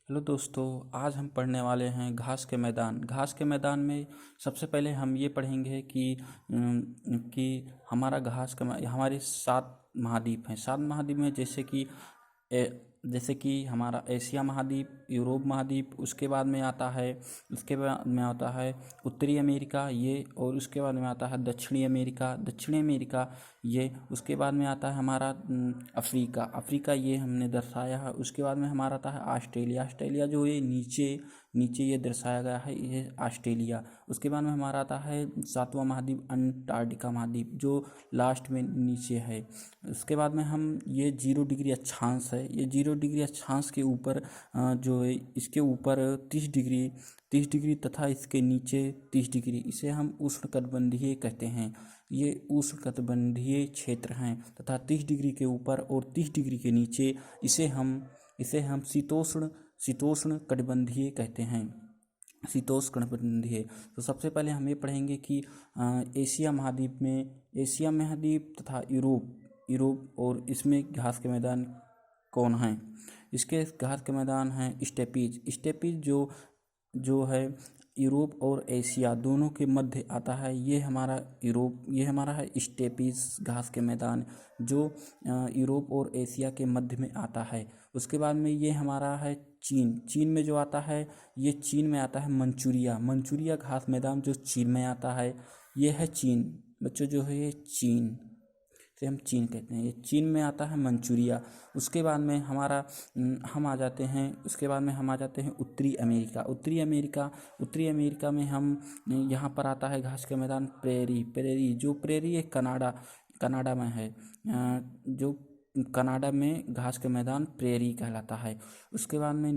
Hello दोस्तों, आज हम पढ़ने वाले हैं घास के मैदान। घास के मैदान में सबसे पहले हम ये पढ़ेंगे कि हमारा हमारे 7 महाद्वीप हैं। 7 महाद्वीप में जैसे कि हमारा एशिया महाद्वीप, यूरोप महाद्वीप, उसके बाद में आता है उत्तरी अमेरिका ये, और उसके बाद में आता है दक्षिणी अमेरिका ये। उसके बाद में आता है हमारा अफ्रीका ये हमने दर्शाया है। उसके बाद में हमारा आता है ऑस्ट्रेलिया जो ये नीचे नीचे ये दर्शाया गया है, ये ऑस्ट्रेलिया। उसके बाद में हमारा आता है 7वां महाद्वीप अंटार्कटिका महाद्वीप जो लास्ट में नीचे है। उसके बाद में हम ये 0 डिग्री अक्षांश है, ये 0 डिग्री अक्षांश के ऊपर जो है इसके ऊपर 30 डिग्री तथा इसके नीचे 30 डिग्री, इसे हम उष्णकटिबंधीय कहते हैं। ये उष्णकटिबंधीय क्षेत्र हैं तथा 30 डिग्री के ऊपर और 30 डिग्री के नीचे इसे हम शीतोष्ण कटिबंधीय कहते हैं। शीतोष्ण कटिबंधीय। तो सबसे पहले हम ये पढ़ेंगे कि एशिया महाद्वीप तथा यूरोप और इसमें घास के मैदान कौन हैं। इसके घास के मैदान हैं स्टेपीज जो है यूरोप और एशिया दोनों के मध्य आता है। ये हमारा है स्टेपीज घास के मैदान जो यूरोप और एशिया के मध्य में आता है। उसके बाद में ये हमारा है चीन में जो आता है, ये चीन में आता है मंचूरिया घास मैदान जो चीन में आता है। ये है चीन बच्चों, जो है ये चीन से हम चीन कहते हैं, ये चीन में आता है मंचूरिया। उसके बाद में हम आ जाते हैं उत्तरी अमेरिका में हम यहाँ पर आता है घास का मैदान प्रेरी है कनाडा में है, जो कनाडा में घास का मैदान प्रेरी कहलाता है। उसके बाद में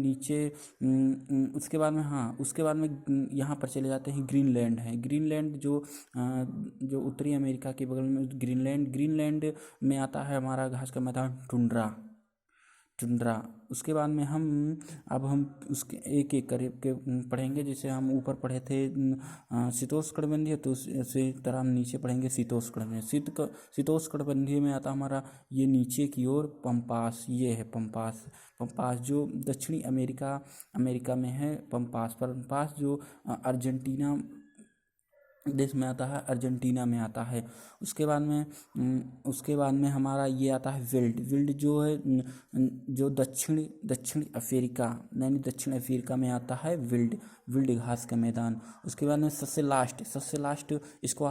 यहाँ पर चले जाते हैं ग्रीनलैंड जो उत्तरी अमेरिका के बगल में ग्रीनलैंड में आता है हमारा घास का मैदान टुंड्रा। उसके बाद में हम उसके एक एक करके पढ़ेंगे। जैसे हम ऊपर पढ़े थे शीतोष्ण कटिबंधीय, तो उसी तरह हम नीचे पढ़ेंगे शीतोष्ण कटिबंधीय। शीतोष्ण कटिबंधीय में आता हमारा ये नीचे की ओर पंपास, ये है पंपास जो दक्षिणी अमेरिका में है। पंपास जो अर्जेंटीना देश में आता है, अर्जेंटीना में आता है। उसके बाद में हमारा ये आता है विल्ड जो है जो दक्षिण अफ्रीका में आता है विल्ड घास का मैदान। उसके बाद में सबसे लास्ट इसको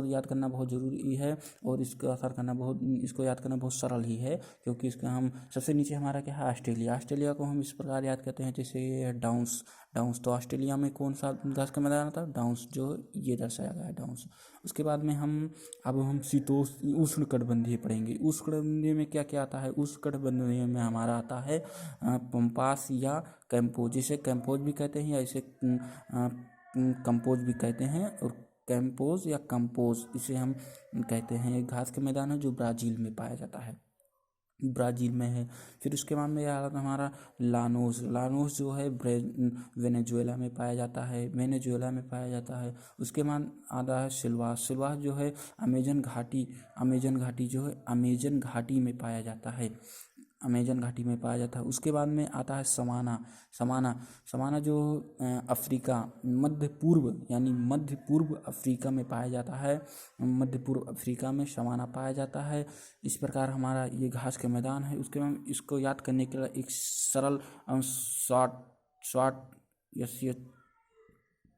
याद करना बहुत ज़रूरी है, और इसको याद करना बहुत सरल ही है, क्योंकि इसका हम सबसे नीचे हमारा क्या है ऑस्ट्रेलिया को हम इस प्रकार याद करते हैं जैसे ये है डाउन्स। तो ऑस्ट्रेलिया में कौन सा घास का मैदान आता है, डाउन्स, जो ये दर्शाया गया है डाउन्स। उसके बाद में हम उष्ण कटिबंधीय पढ़ेंगे। उष्ण कटिबंधीय में क्या क्या आता है। उष्ण कटिबंधीय में हमारा आता है पंपास या कैंपोज, जिसे कैंपोज भी कहते हैं या इसे कंपोज भी कहते हैं, और कैंपोज या कंपोज इसे हम कहते हैं। घास के मैदान है जो ब्राज़ील में पाया जाता है, ब्राज़ील में है। फिर उसके बाद में यह हमारा लानोस जो है वेनेजुएला में पाया जाता है। उसके बाद आता है सिल्वास जो है अमेजन घाटी जो है अमेजन घाटी में पाया जाता है। उसके बाद में आता है समाना जो अफ्रीका मध्य पूर्व अफ्रीका में पाया जाता है। मध्य पूर्व अफ्रीका में समाना पाया जाता है। इस प्रकार हमारा ये घास के मैदान है। उसके बाद इसको याद करने के लिए एक सरल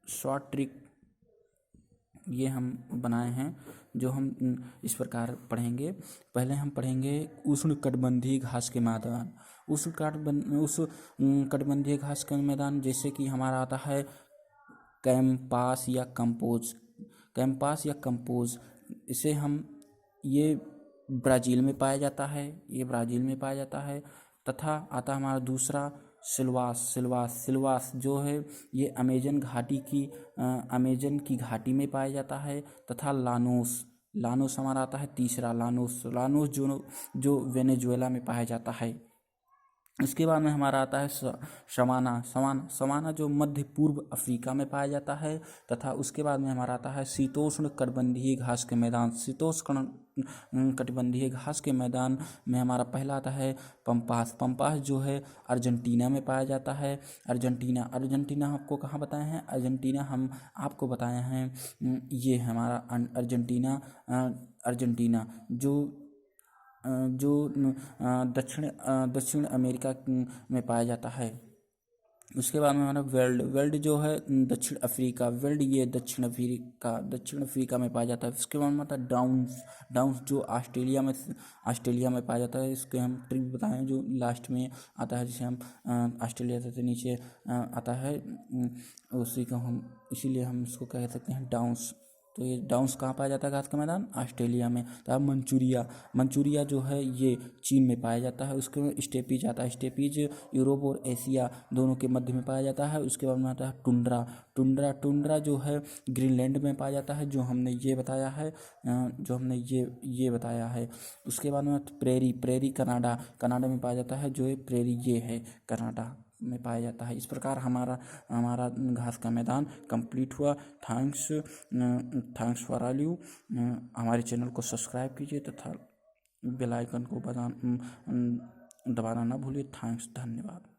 शॉर्ट ट्रिक ये हम बनाए हैं, जो हम इस प्रकार पढ़ेंगे। पहले हम पढ़ेंगे उष्ण कटिबंधीय घास के मैदान। उष्ण कटिबंधीय घास के मैदान जैसे कि हमारा आता है कैंपास या कंपोज। इसे हम ये ब्राज़ील में पाया जाता है। तथा आता हमारा दूसरा सिल्वास जो है ये अमेजन की घाटी में पाया जाता है। तथा लानोस हमारा आता है तीसरा, लानोस जो वेनेजुएला में पाया जाता है। इसके बाद में हमारा आता है समाना जो मध्य पूर्व अफ्रीका में पाया जाता है। तथा उसके बाद में हमारा आता है शीतोष्ण कटिबंधीय घास के मैदान। शीतोष्ण कटिबंधीय घास के मैदान में हमारा पहला आता है पंपास। पंपास जो है अर्जेंटीना में पाया जाता है। अर्जेंटीना अर्जेंटीना आपको कहाँ बताए हैं? अर्जेंटीना हम आपको बताए हैं, ये है हमारा अर्जेंटीना। अर्जेंटीना जो दक्षिण अमेरिका में पाया जाता है। उसके बाद में हमारा वर्ल्ड जो है दक्षिण अफ्रीका। वर्ल्ड ये दक्षिण अफ्रीका में पाया जाता है। उसके बाद में आता है डाउन्स जो ऑस्ट्रेलिया में पाया जाता है। इसके हम ट्रिक बताएं जो लास्ट में आता है, जिसे हम ऑस्ट्रेलिया से नीचे आता है, उसी को हम इसीलिए हम इसको कह सकते हैं डाउन्स। तो ये डाउन्स कहाँ पाया जाता है घास का मैदान? ऑस्ट्रेलिया में। तो अब मंचूरिया जो है ये चीन में पाया जाता है। उसके बाद स्टेपीज आता है। स्टेपीज यूरोप और एशिया दोनों के मध्य में पाया जाता है। उसके बाद में आता है टुंड्रा जो है ग्रीनलैंड में पाया जाता है, जो हमने ये बताया है, ये बताया है। उसके बाद में प्रेरी कनाडा में पाया जाता है, जो ये प्रेरी ये है कनाडा में पाया जाता है। इस प्रकार हमारा घास का मैदान कंप्लीट हुआ। Thanks for all you. हमारे चैनल को सब्सक्राइब कीजिए तथा बेल आइकन को दबाना ना भूलिए। थैंक्स, धन्यवाद।